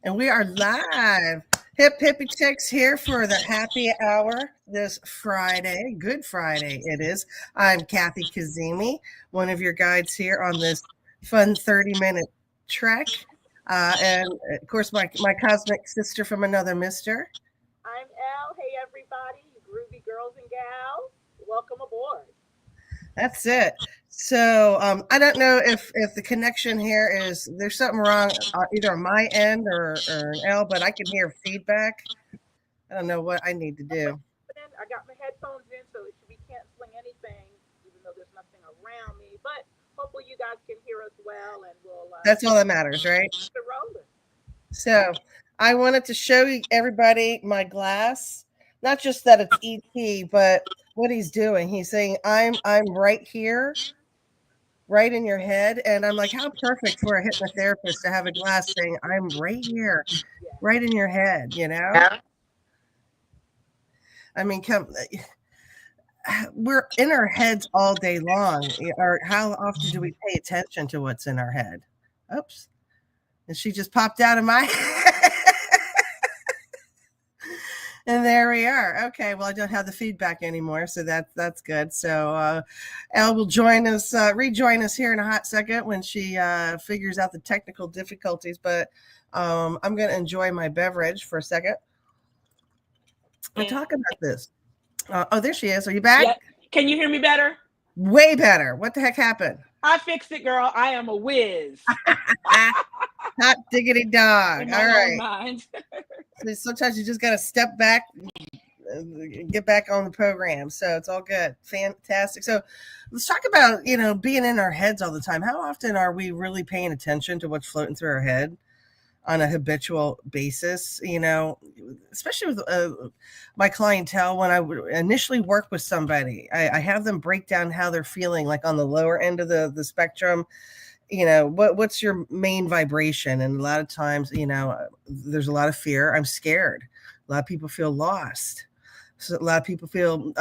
And we are live. Hippie chicks here for the happy hour this Friday. Good Friday it is. I'm Kathy Kazemi, one of your guides here on this fun 30-minute trek. And of course, my cosmic sister from another mister. I'm Elle. Hey, everybody, you groovy girls and gals. Welcome aboard. That's it. So I don't know if the connection here is there's something wrong either on my end or an L, but I can hear feedback. I don't know what I need to do. I got my headphones in, so it should be canceling anything, even though there's nothing around me. But hopefully, you guys can hear us well, and we'll That's all that matters, right? keep it rolling. So I wanted to show everybody my glass. Not just that it's ET, but what he's doing. He's saying, I'm right here, right in your head. And I'm like, how perfect for a hypnotherapist to have a glass saying, I'm right here, Yeah. right in your head, you know? I mean, we're in our heads all day long. Or how often do we pay attention to what's in our head? Oops. And she just popped out of my head. And there we are. Okay, well, I don't have the feedback anymore, so that's good. So Elle will rejoin us here in a hot second when she figures out the technical difficulties. But I'm going to enjoy my beverage for a second and talk about this. Oh, there she is. Are you back? Yep. Can you hear me better? Way better. What the heck happened? I fixed it, girl. I am a whiz. Hot diggity dog. In All my right. own mind. Sometimes you just got to step back, get back on the program. So it's all good. Fantastic. So let's talk about, being in our heads all the time. How often are we really paying attention to what's floating through our head on a habitual basis? Especially with my clientele, when I would initially work with somebody, I have them break down how they're feeling, like on the lower end of the spectrum. What's your main vibration? And a lot of times, there's a lot of fear. I'm scared. A lot of people feel lost. So a lot of people feel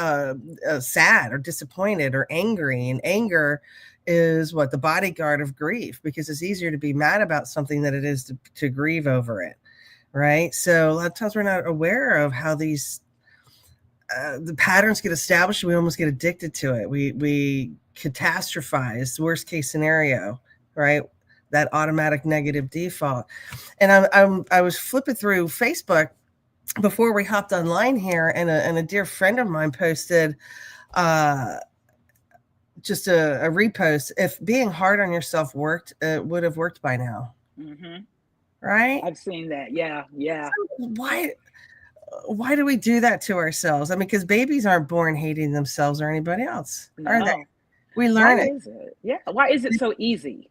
sad or disappointed or angry. And anger is the bodyguard of grief, because it's easier to be mad about something than it is to grieve over it. Right. So a lot of times we're not aware of how these the patterns get established. We almost get addicted to it. We catastrophize, worst case scenario, right? That automatic negative default. And I was flipping through Facebook before we hopped online here, and a dear friend of mine posted just a repost. If being hard on yourself worked, it would have worked by now. Mm-hmm. Right? I've seen that. Yeah. So why do we do that to ourselves? I mean, because babies aren't born hating themselves or anybody else, are they? We learn it. Why is it? Yeah. Why is it so easy?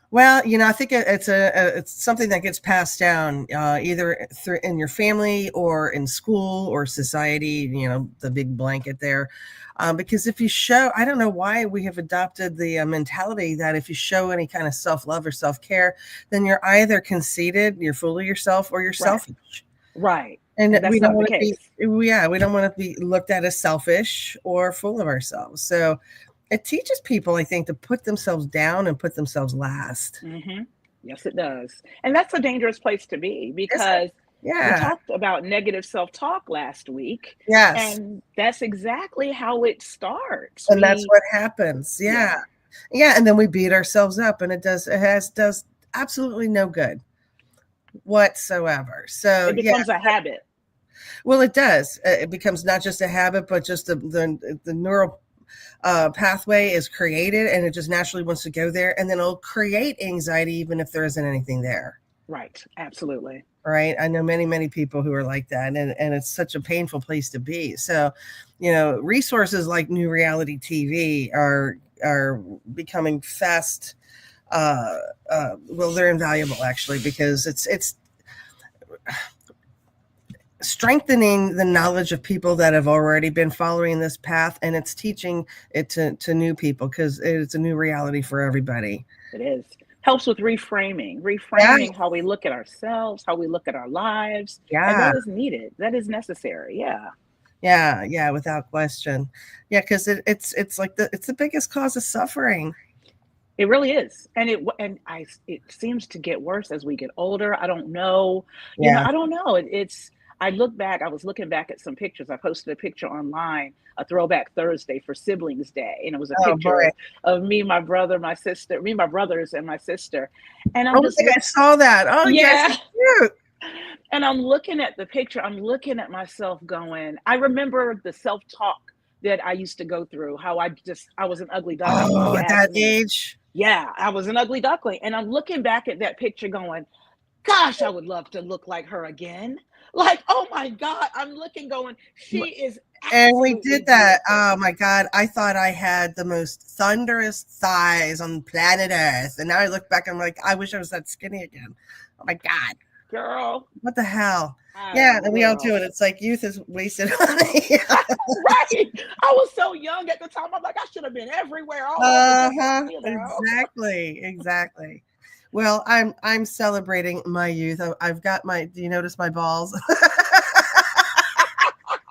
Well, I think it's something that gets passed down either in your family or in school or society. The big blanket there, because if you show, I don't know why we have adopted the mentality that if you show any kind of self-love or self-care, then you're either conceited, you're full of yourself, or you're selfish. Right. And that's we don't not want the to case. we don't want to be looked at as selfish or full of ourselves. So it teaches people, I think, to put themselves down and put themselves last. Mm-hmm. Yes, it does. And that's a dangerous place to be, because we Yeah. talked about negative self-talk last week. Yes. And that's exactly how it starts. And that's what happens. Yeah. And then we beat ourselves up, and it does absolutely no good whatsoever. So it becomes a habit. Well, it does. It becomes not just a habit, but just the neural pathway is created, and it just naturally wants to go there, and then it'll create anxiety even if there isn't anything there. Right. Absolutely. Right. I know many people who are like that, and it's such a painful place to be. So, resources like New Reality TV are becoming fast. Well, they're invaluable, actually, because it's strengthening the knowledge of people that have already been following this path, and it's teaching it to new people, because it's a new reality for everybody. It is. Helps with reframing how we look at ourselves, how we look at our lives. And that is needed. That is necessary. Yeah, without question. Yeah, because it's like it's the biggest cause of suffering. It really is. It seems to get worse as we get older. I don't know. Yeah. I don't know. I look back, I was looking back at some pictures. I posted a picture online, a throwback Thursday for Siblings Day. And it was a Oh picture boy. of me, my brother, my sister, me, my brothers, and my sister. And Oh, I'm I just think I look, saw that. Oh, you guys yeah. are cute. And I'm looking at the picture, I'm looking at myself going, I remember the self-talk that I used to go through, how I was an ugly duckling, if Oh, you at ask that me. age. Yeah, I was an ugly duckling. And I'm looking back at that picture going, gosh, I would love to look like her again. Like, oh my God, I'm looking going, she is And we absolutely did that. beautiful. Oh my God. I thought I had the most thunderous thighs on planet Earth. And now I look back and I'm like, I wish I was that skinny again. Oh my God. Girl, What the hell? Yeah, and we all do girl. it. It's like youth is wasted on me. Right. I was so young at the time. I'm like, I should have been everywhere all over Uh-huh. this. Exactly. Exactly. Well, I'm celebrating my youth. I've got my, do you notice my balls?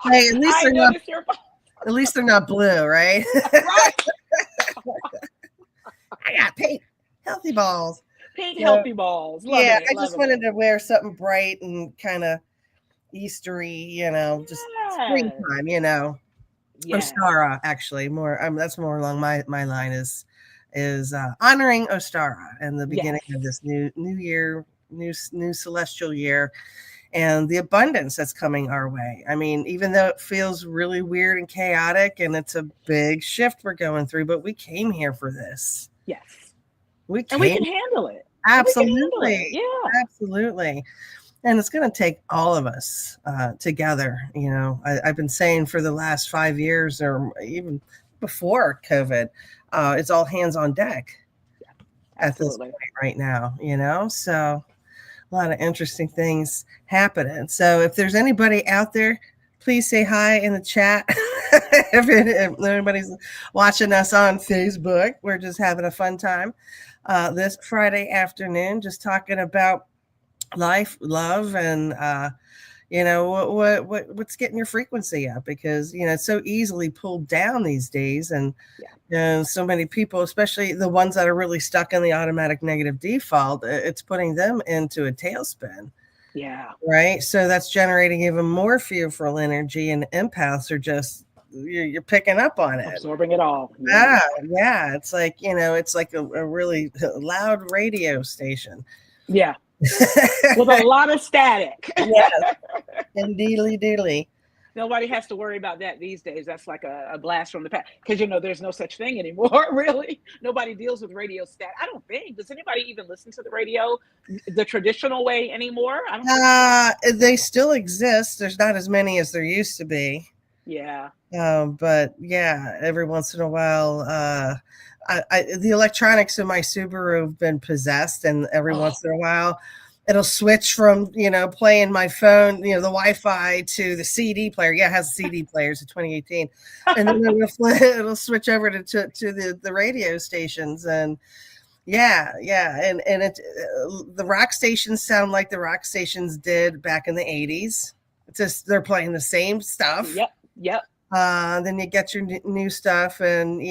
Hey, I noticed your at least they're not blue, right? right. I got pink, healthy balls. Pink So healthy balls. yeah, Loving it, I just loving wanted it. to wear something bright and kind of Eastery, just Yes. springtime, Yes. Ostara actually more. That's more along my line is honoring Ostara and the beginning of Yes. this new year, new celestial year, and the abundance that's coming our way. I mean, even though it feels really weird and chaotic, and it's a big shift we're going through, but we came here for this. Yes. We And we came can handle it. And we can handle it. absolutely, Yeah. absolutely. And it's going to take all of us together. I've been saying for the last 5 years, or even before COVID, it's all hands on deck at this Absolutely. point right now. So a lot of interesting things happening. So if there's anybody out there, please say hi in the chat. If anybody's watching us on Facebook, we're just having a fun time this Friday afternoon, just talking about life, love, and what's getting your frequency up, because it's so easily pulled down these days, and Yeah. so many people, especially the ones that are really stuck in the automatic negative default, it's putting them into a tailspin. Yeah. Right. So that's generating even more fearful energy, and empaths are just you're picking up on it. Absorbing it all. Yeah. Yeah, it's like it's like a really loud radio station. Yeah. With a lot of static. Yes, indeedly doodly. Nobody has to worry about that these days. That's like a blast from the past, because there's no such thing anymore. Really, nobody deals with radio stat. I don't think. Does anybody even listen to the radio the traditional way anymore? I don't think so. They still exist. There's not as many as there used to be. Yeah. But yeah, every once in a while, the electronics in my Subaru have been possessed, and every Oh, once in a while, it'll switch from playing my phone, the Wi-Fi, to the CD player. Yeah, it has CD players in 2018, and then it'll switch over to the radio stations, and yeah, and the rock stations sound like the rock stations did back in the 80s. It's just they're playing the same stuff. yep. Yep. Then you get your new stuff, and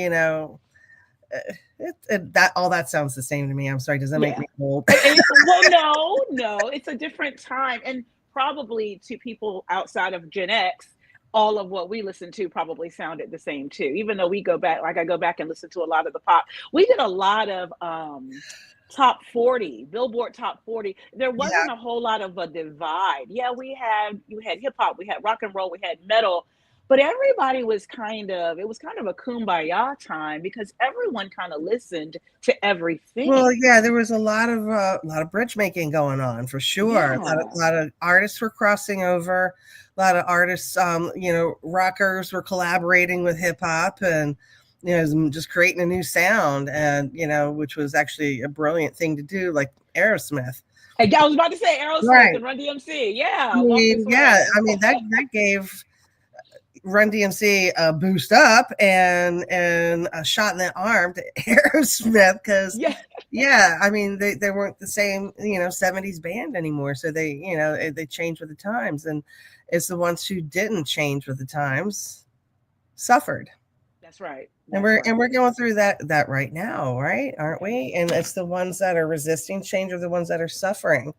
that all that sounds the same to me. I'm sorry, does that make Yeah. me old? Well, no, it's a different time, and probably to people outside of Gen X, all of what we listened to probably sounded the same too. Even though we go back, like I go back and listen to a lot of the pop. We did a lot of top 40, Billboard top 40. There Yeah. wasn't a whole lot of a divide. Yeah, you had hip hop, we had rock and roll, we had metal, but everybody it was kind of a kumbaya time, because everyone kind of listened to Well, everything. yeah, there was a lot of bridge making going on for sure. Yeah. Lot of artists were crossing over. A lot of artists, rockers were collaborating with hip hop, and just creating a new sound, and which was actually a brilliant thing to do, like Aerosmith. And I was about to say Aerosmith Right. and Run DMC. I Yeah, Walk mean, This yeah, Way. I mean that gave Run DMC a boost up, and a shot in the arm to Aerosmith, because Yeah. yeah, I mean they weren't the same 70s band anymore, so they changed with the times, and it's the ones who didn't change with the times suffered. That's right. And That's we're right. going through that right now, right? Aren't we? And it's the ones that are resisting change are the ones that are suffering.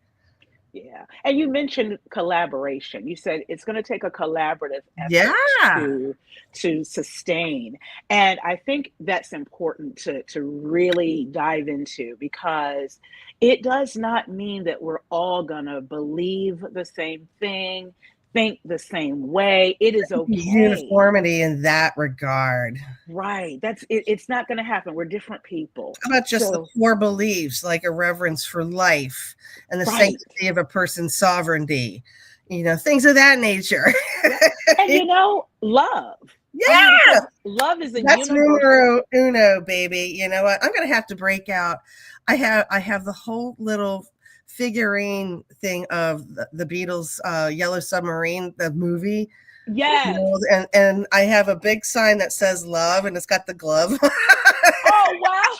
Yeah. And you mentioned collaboration. You said it's going to take a collaborative Yeah. effort to sustain. And I think that's important to really dive into, because it does not mean that we're all going to believe the same thing, think the same way. It is okay. Uniformity in that regard. Right. That's it, it's not going to happen. We're different people. How about just the So, core beliefs like a reverence for life and the right. sanctity of a person's sovereignty, things of that nature. Yeah. And love. I mean, Yeah, because love is a that's universal. numero uno, baby. You know what? I'm gonna have to break out. I have the whole little figurine thing of the Beatles, Yellow Submarine, the movie. Yes. And I have a big sign that says love, and it's got the glove. Oh, wow.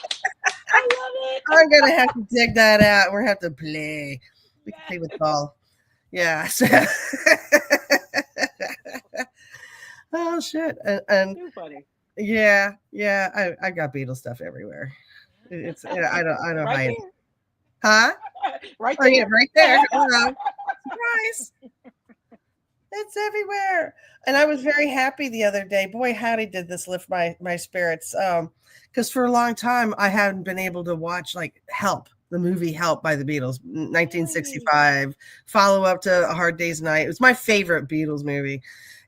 I love it. I'm gonna have to dig that out. We're gonna have to play. We can play with Yes. ball. Yeah. So oh shit. And Too funny. yeah, I got Beatles stuff everywhere. It's I don't Right hide it. there. Huh? Right Oh yeah, there. right there. Hello. Surprise. It's everywhere. And I was very happy the other day. Boy, howdy did this lift my spirits. Because for a long time I hadn't been able to watch like Help, the movie Help by the Beatles, Really? 1965, follow up to A Hard Day's Night. It was my favorite Beatles movie.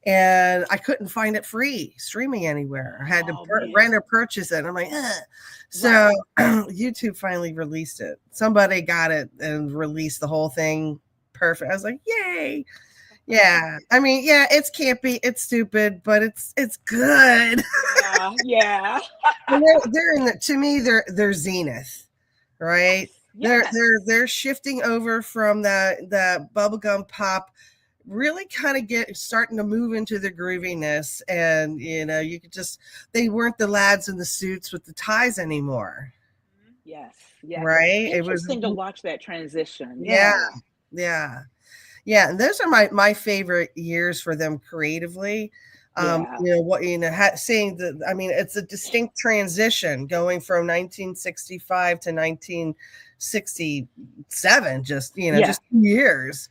And I couldn't find it free streaming anywhere. I had to Oh, man. rent or purchase it. I'm like, ugh. So Right. YouTube finally released it. Somebody got it and released the whole thing perfect. I was like, yay. Yeah. I mean, yeah, it's campy, it's stupid, but it's good. Yeah. Yeah. And they're in the to me, they're zenith, Yes. right? They're Yes. they're they're shifting over from that bubblegum pop, really kind of starting to move into the grooviness. And you could just they weren't the lads in the suits with the ties anymore. Yes. Yes. Right? It was Interesting to watch that transition. yeah, Yeah. yeah. Yeah, and those are my favorite years for them creatively. Yeah. Seeing I mean, it's a distinct transition going from 1965 to 1967, Yeah. just 2 years.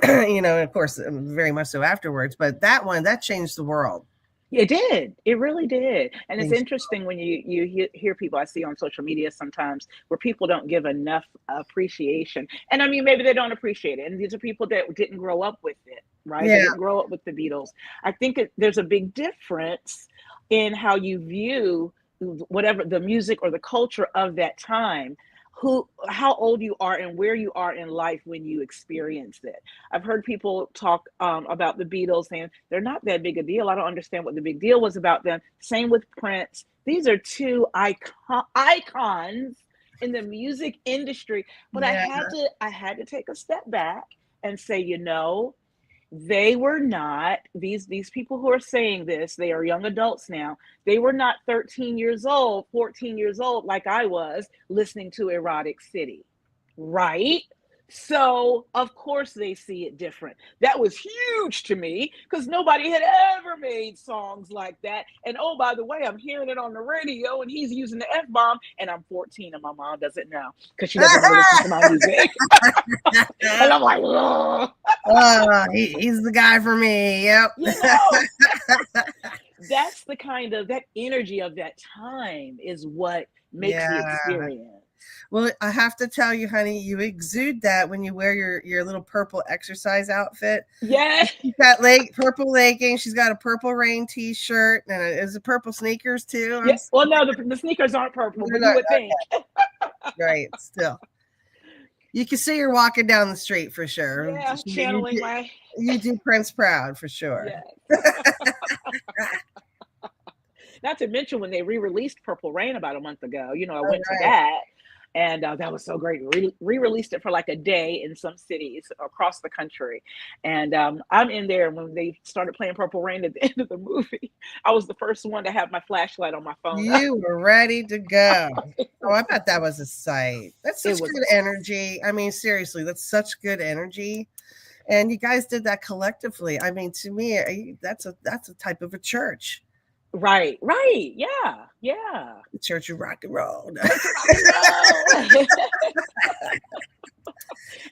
And of course, very much so afterwards. But that changed the world. It did. It really did. And it's Changed- interesting when you hear people I see on social media sometimes where people don't give enough appreciation. And I mean, maybe they don't appreciate it. And these are people that didn't grow up with it, right? They Yeah, didn't grow up with the Beatles. I think there's a big difference in how you view whatever the music or the culture of that time, how old you are and where you are in life when you experienced it. I've heard people talk about the Beatles saying they're not that big a deal. I don't understand what the big deal was about them. Same with Prince. These are two icons in the music industry. But yeah, I had to take a step back and say, they were not these people who are saying this, they are young adults now. They were not 13 years old, 14 years old like I was listening to Erotic City, right? So of course they see it different. That was huge to me because nobody had ever made songs like that. And oh, by the way, I'm hearing it on the radio and he's using the F-bomb, and I'm 14 and my mom doesn't know because she doesn't ever listen to my music. And I'm like, oh. oh, he's the guy for me. Yep. you know that's the kind of that energy of that time is what makes the Yeah. experience. Well, I have to tell you, honey, you exude that when you wear your little purple exercise outfit. Yeah. She's got purple leggings. She's got a purple rain T-shirt, and is it purple sneakers too? Yeah. Well, no, the sneakers aren't purple, They're but you not would think. right. Still, you can see her walking down the street for sure. Yeah, channeling my. You do Prince proud for sure. Yeah. Not to mention when they re-released Purple Rain about a month ago. I All went to right. that, and that was so great. Re-released it for like a day in some cities across the country, and I'm in there when they started playing Purple Rain at the end of the movie. I was the first one to have my flashlight on my phone. You were ready to go. Oh, I bet that was a sight. That's It such was good energy. I mean, seriously, that's such good energy. And you guys did that collectively. I mean, to me, that's a type of a church. Right, right. Yeah, yeah. The Church of Rock and Roll. Church of Rock and Roll.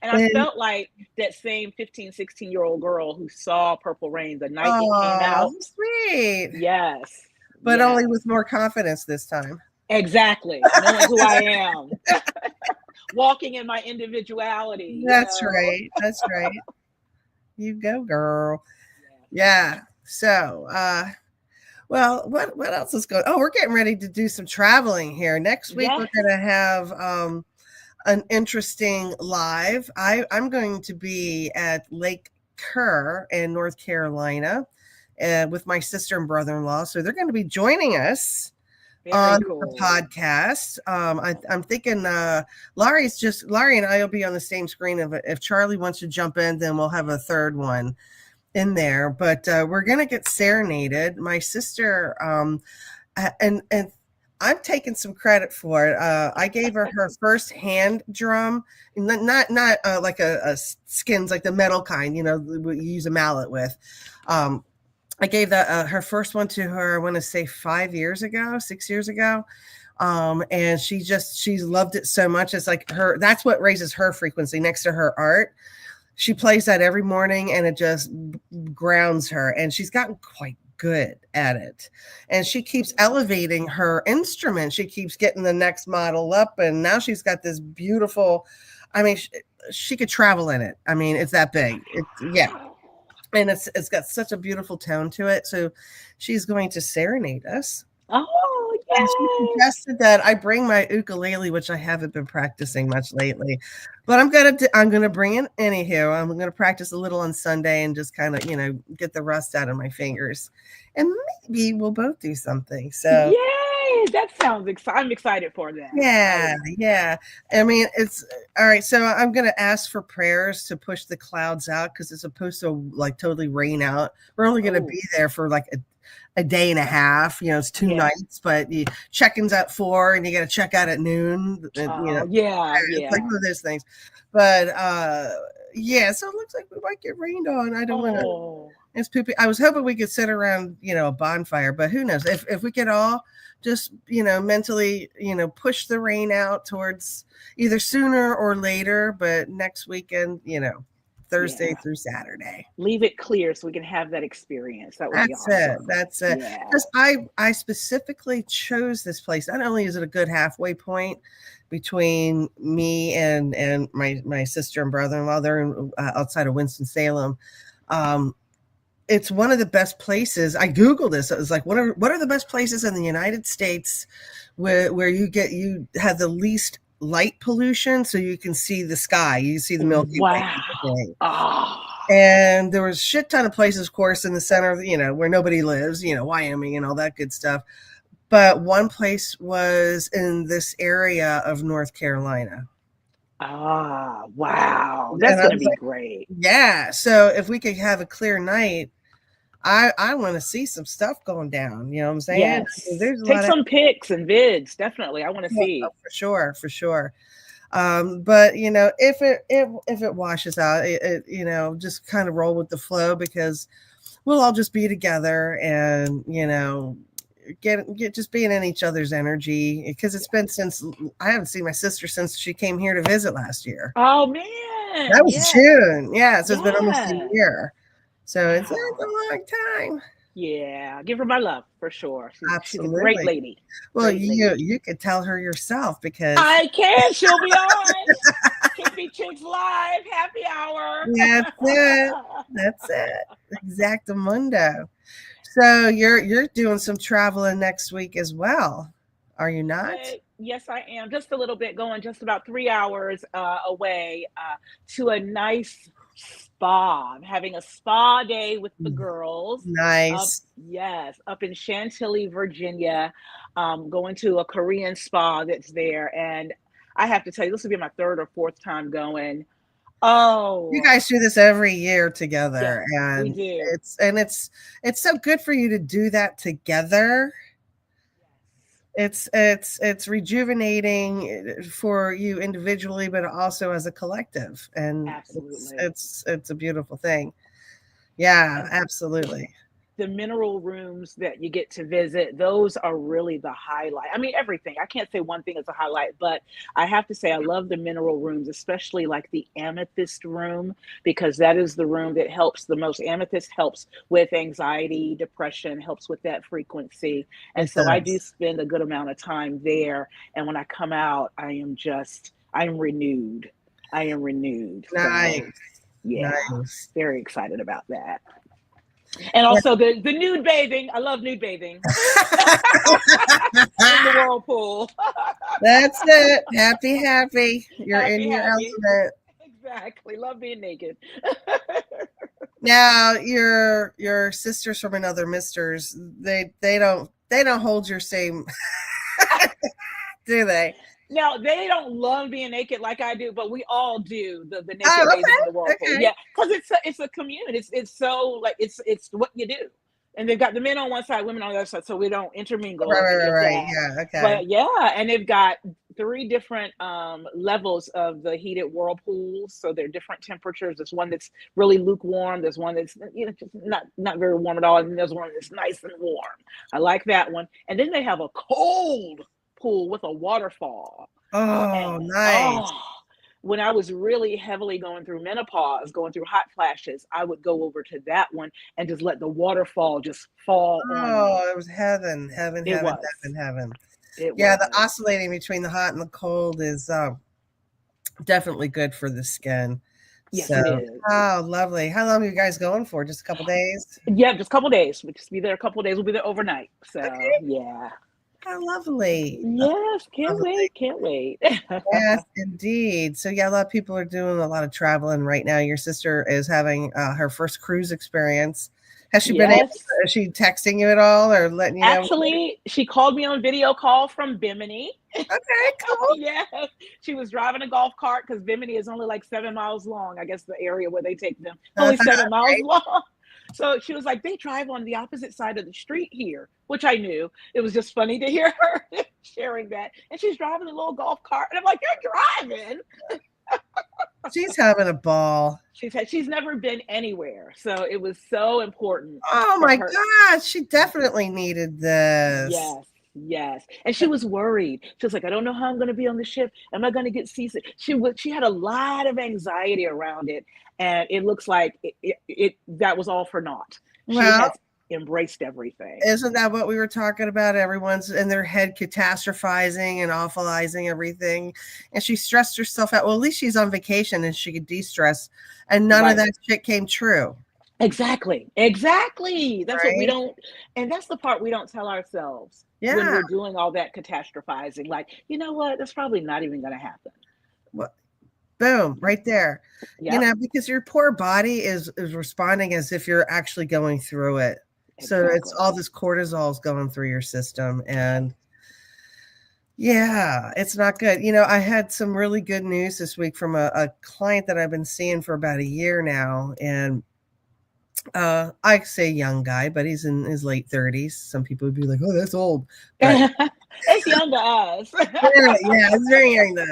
And I And felt like that same 15, 16-year-old girl who saw Purple Rain the night it came oh, out. sweet. Yes, But only yes. with more confidence this time. Exactly. Knowing who I am. Walking in my individuality, you That's know? right. That's right. You go, girl. Yeah. Yeah. So, well, what else is going? Oh, we're getting ready to do some traveling here. Next week we're Yes. gonna have an interesting live. I'm going to be at Lake Kerr in North Carolina with my sister and brother-in-law. So they're going to be joining us Very on the cool. podcast. I'm thinking Laurie and I will be on the same screen. If Charlie wants to jump in, then we'll have a third one in there. But we're gonna get serenaded. My sister and I'm taking some credit for it. I gave her first hand drum, not like a skins like the metal kind, you use a mallet with. I gave that her first one to her. I want to say 5 years ago, 6 years ago, and she's loved it so much. It's like her. That's what raises her frequency next to her art. She plays that every morning, and it just grounds her. And she's gotten quite good at it, and she keeps elevating her instrument. She keeps getting the next model up, and now she's got this beautiful. I mean, she could travel in it. I mean, it's that big. Yeah, and it's got such a beautiful tone to it. So she's going to serenade us. Oh, And she yay. suggested that I bring my ukulele, which I haven't been practicing much lately, but I'm gonna bring it anywho. I'm gonna practice a little on Sunday and just kind of get the rust out of my fingers, and maybe we'll both do something. So Yay. That sounds exciting. I'm excited for that. yeah, yeah. I mean, it's all right. So I'm gonna ask for prayers to push the clouds out because it's supposed to like totally rain out. We're only gonna Oh, be there for like a day and a half. It's 2 nights, but you check-ins at 4 and you got to check out at noon. oh, yeah, It's like yeah. one of those things. But yeah, so it looks like we might get rained on. I don't want to. Oh, It's poopy. I was hoping we could sit around, a bonfire, but who knows? If we could all just, mentally, push the rain out towards either sooner or later, but next weekend, Thursday yeah. through Saturday. Leave it clear so we can have that experience. That would be That's it. awesome. That's it. Yeah. Because I specifically chose this place. Not only is it a good halfway point between me and my sister and brother-in-law, they're outside of Winston-Salem. It's one of the best places. I Googled this. It was like, what are the best places in the United States where you have the least light pollution, so you can see the sky, you see the Milky Way. Wow. Oh, And there was a shit ton of places, of course, in the center of, where nobody lives, Wyoming and all that good stuff. But one place was in this area of North Carolina. wow. And That's I going to was be like, great. yeah. So if we could have a clear night, I want to see some stuff going down. You know what I'm saying? Yes. There's a Take lot of, some pics and vids. Definitely. I want to oh, see. for sure, for sure. But if it washes out, just kind of roll with the flow because we'll all just be together and get just being in each other's energy because it's been since I haven't seen my sister since she came here to visit last year. Oh, That man. was Yeah. June. Yeah, so it's been almost a Yeah. year. So it's a Wow. long time. Yeah. Give her my love for sure. She's a great Absolutely. lady. Well, Great lady. you could tell her yourself because I can. She'll be on. Hippie Chicks Live. Happy hour. that's it. That's it. Exactamundo. So you're doing some traveling next week as well, are you not? Yes, I am. Just a little bit, going just about 3 hours away to a nice spa. I'm having a spa day with the girls. Up, Nice. yes, up in Chantilly, Virginia. Going to a Korean spa that's there, and I have to tell you, this will be my third or fourth time going. You Oh, guys do this every year yes, together, we and do. it's so good for you to do that together. It's rejuvenating for you individually, but also as a collective, and Absolutely. it's a beautiful thing. Yeah, absolutely. the mineral rooms that you get to visit, those are really the highlight. I mean, everything. I can't say one thing is a highlight, but I have to say I love the mineral rooms, especially like the amethyst room, because that is the room that helps the most. Amethyst helps with anxiety, depression, helps with that frequency. And It so I do does. spend a good amount of time there. And when I come out, I'm renewed. I am renewed. Nice. So yeah, Nice. very excited about that. And also the nude bathing. I love nude bathing in the whirlpool. That's it. Happy, happy. You're in Happy, your happy. element. Exactly. Love being naked. Now, your sisters from another misters, they don't hold your same, do they? Now they don't love being naked like I do, but we all do the naked Oh, bathing in the okay. whirlpool. Okay. Yeah, because it's a community. It's so like it's what you do, and they've got the men on one side, women on the other side, so we don't intermingle Right, or right, any right, of right. that. Yeah, okay. But yeah, and they've got three different levels of the heated whirlpools, so they're different temperatures. There's one that's really lukewarm. There's one that's just not very warm at all, and there's one that's nice and warm. I like that one. And then they have a cold pool with a waterfall. And Oh, nice. oh, when I was really heavily going through menopause, going through hot flashes, I would go over to that one and just let the waterfall just fall on me. Oh, it was heaven, heaven, It heaven, was. heaven, heaven. It Yeah, the was. oscillating between the hot and the cold is definitely good for the skin. Yes, So, it is. oh, lovely. How long are you guys going for? Just a couple days? Yeah, just a couple days. We'll just be there a couple days. We'll be there overnight. So Okay. yeah. How lovely. Oh, Yes, can't lovely. wait, can't wait. Yes, indeed. So, yeah, a lot of people are doing a lot of traveling right now. Your sister is having her first cruise experience. Has she been able Yes. to, is she texting you at all or letting you know? Actually, she called me on video call from Bimini. Okay, cool. Yes, she was driving a golf cart because Bimini is only like 7 miles long. I guess the area where they take them only 7 miles Right. long. So she was like, they drive on the opposite side of the street here, which I knew. It was just funny to hear her sharing that. And she's driving a little golf cart, and I'm like, you're driving. She's having a ball. She's never been anywhere, so it was so important Oh for my her. gosh, she definitely needed this. Yes, yes. And she was worried. She was like, I don't know how I'm going to be on the ship. Am I going to get seasick? She had a lot of anxiety around it, and it looks like it that was all for naught. She Well, has embraced everything. isn't that what we were talking about? Everyone's in their head catastrophizing and awfulizing everything. And she stressed herself out. Well, at least she's on vacation and she could de-stress. And none of Right. that shit came true. Exactly. Exactly. That's what we Right? don't, and that's the part we don't tell ourselves when Yeah. we're doing all that catastrophizing. Like, you know what? That's probably not even going to happen. Well, boom, right there. Yep. Because your poor body is responding as if you're actually going through it. So it's Exactly. all this cortisol is going through your system. And yeah, it's not good. I had some really good news this week from a client that I've been seeing for about a year now. And I say young guy, but he's in his late 30s. Some people would be like, oh, that's old. But It's young to us. yeah, it's very young to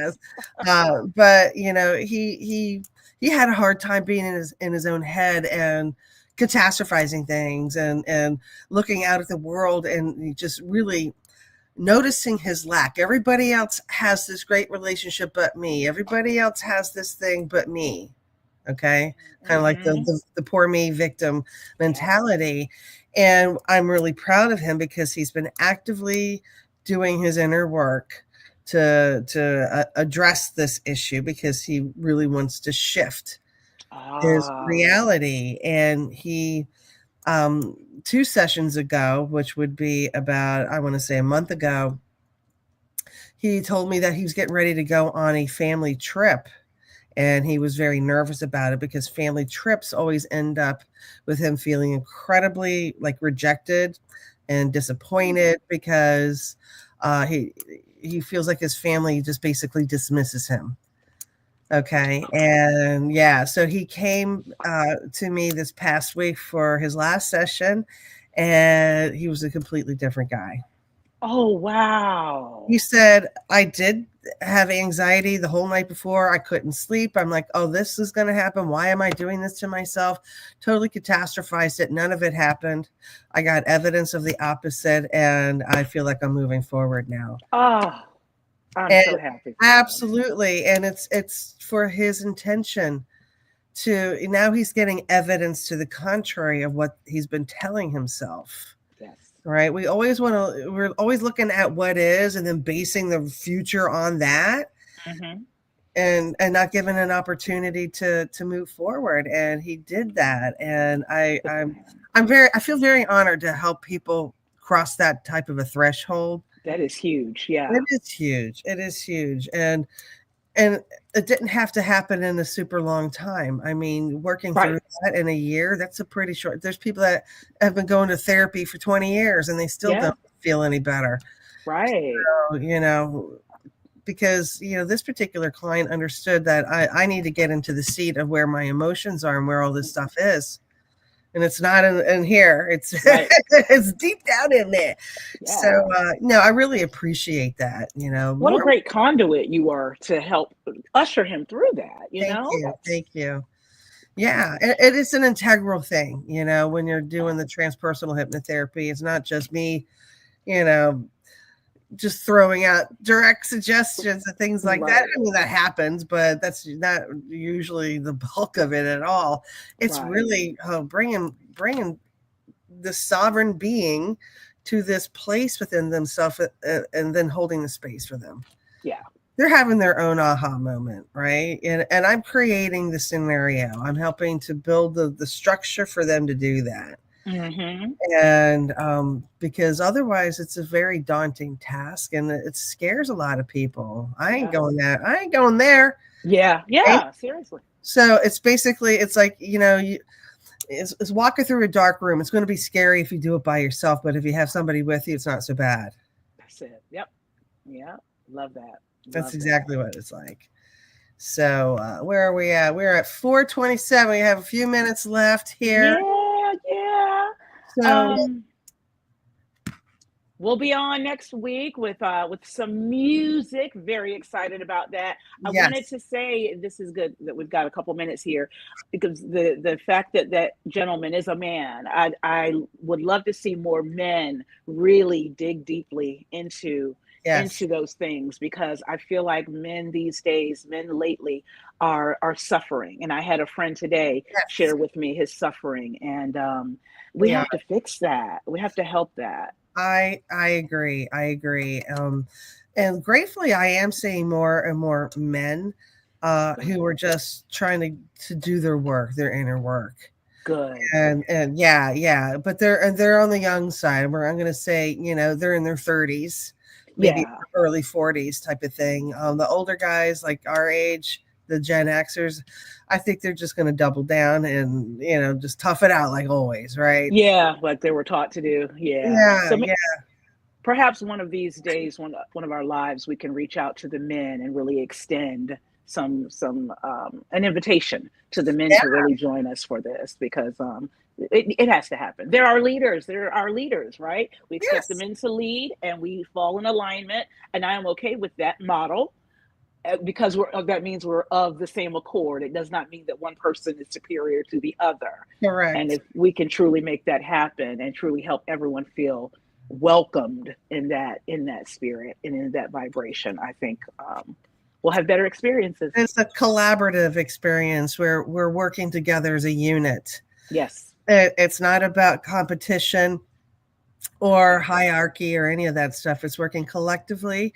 us. But he had a hard time being in his own head and catastrophizing things and looking out at the world and just really noticing his lack. Everybody else has this great relationship but me. Everybody else has this thing but me. Okay. Kind of like Mm-hmm. the poor me victim mentality. And I'm really proud of him because he's been actively doing his inner work to address this issue because he really wants to shift his reality. And he 2 sessions ago, which would be about, I want to say a month ago, he told me that he was getting ready to go on a family trip. And he was very nervous about it because family trips always end up with him feeling incredibly rejected and disappointed because he feels like his family just basically dismisses him. Okay. And yeah, so he came to me this past week for his last session, and he was a completely different guy. Oh, wow. He said, I did have anxiety the whole night before. I couldn't sleep. I'm like, oh, this is going to happen. Why am I doing this to myself? Totally catastrophized it. None of it happened. I got evidence of the opposite, and I feel like I'm moving forward now. Oh, I'm And so happy. absolutely. And it's for his intention to, now he's getting evidence to the contrary of what he's been telling himself. Yes. Right. We're always looking at what is and then basing the future on that. Mm-hmm. And not given an opportunity to move forward. And he did that. And I feel very honored to help people cross that type of a threshold. That is huge. Yeah. It is huge. It is huge. And it didn't have to happen in a super long time. I mean, working through that in a year, that's a pretty short. There's people that have been going to therapy for 20 years and they still don't feel any better. Right. So, because, this particular client understood that I need to get into the seat of where my emotions are and where all this stuff is. And it's not in here. It's it's deep down in there. Yeah. So, no, I really appreciate that. What a great conduit you are to help usher him through that. Thank you. Yeah, it is an integral thing. When you're doing the transpersonal hypnotherapy, it's not just me, just throwing out direct suggestions and things like that. I mean, that happens, but that's not usually the bulk of it at all. It's really bringing the sovereign being to this place within themselves and then holding the space for them. Yeah. They're having their own aha moment, right? And I'm creating the scenario. I'm helping to build the structure for them to do that. Mm-hmm. And because otherwise it's a very daunting task and it scares a lot of people. I ain't going there. Yeah. Right? Seriously. So it's basically, it's like, it's walking through a dark room. It's going to be scary if you do it by yourself, but if you have somebody with you, it's not so bad. That's it. Yep. Yeah. Love that. That's exactly what it's like. So where are we at? We're at 4:27. We have a few minutes left here. Yeah. So we'll be on next week with some music. Very excited about that. I wanted to say this is good that we've got a couple minutes here because the fact that gentleman is a man. I would love to see more men really dig deeply into those things, because I feel like men these days, men lately are suffering. And I had a friend today share with me his suffering, and we have to fix that. We have to help that. I agree. And gratefully, I am seeing more and more men who are just trying to do their work, their inner work. Good. And yeah. But they're on the young side. I'm going to say, they're in their 30s. Maybe early 40s type of thing. The older guys like our age, the Gen Xers, I think they're just going to double down and, just tough it out like always, right? Yeah, like they were taught to do. Yeah. Perhaps one of these days, one of our lives, we can reach out to the men and really extend some an invitation to the men to really join us for this, because it has to happen. They're our leaders, right? We expect the men to lead and we fall in alignment, and I am okay with that model, because that means we're of the same accord. It does not mean that one person is superior to the other. Correct. And if we can truly make that happen and truly help everyone feel welcomed in that spirit and in that vibration, I think we'll have better experiences. It's a collaborative experience where we're working together as a unit. Yes. It's not about competition or hierarchy or any of that stuff. It's working collectively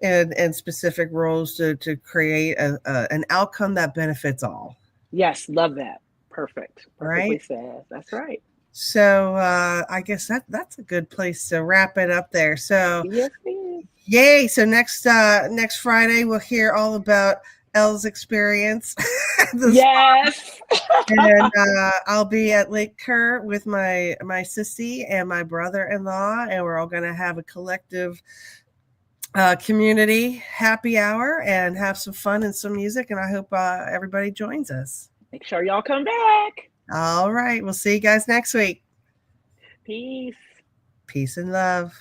in specific roles to create an outcome that benefits all. Yes, love that. Perfect. Perfectly said. That's right. So I guess that's a good place to wrap it up there. So yes, yay! So next Friday we'll hear all about Elle's experience. Yes. And I'll be at Lake Kerr with my sissy and my brother-in-law, and we're all going to have a collective community happy hour and have some fun and some music. And I hope everybody joins us. Make sure y'all come back. All right. We'll see you guys next week. Peace. Peace and love.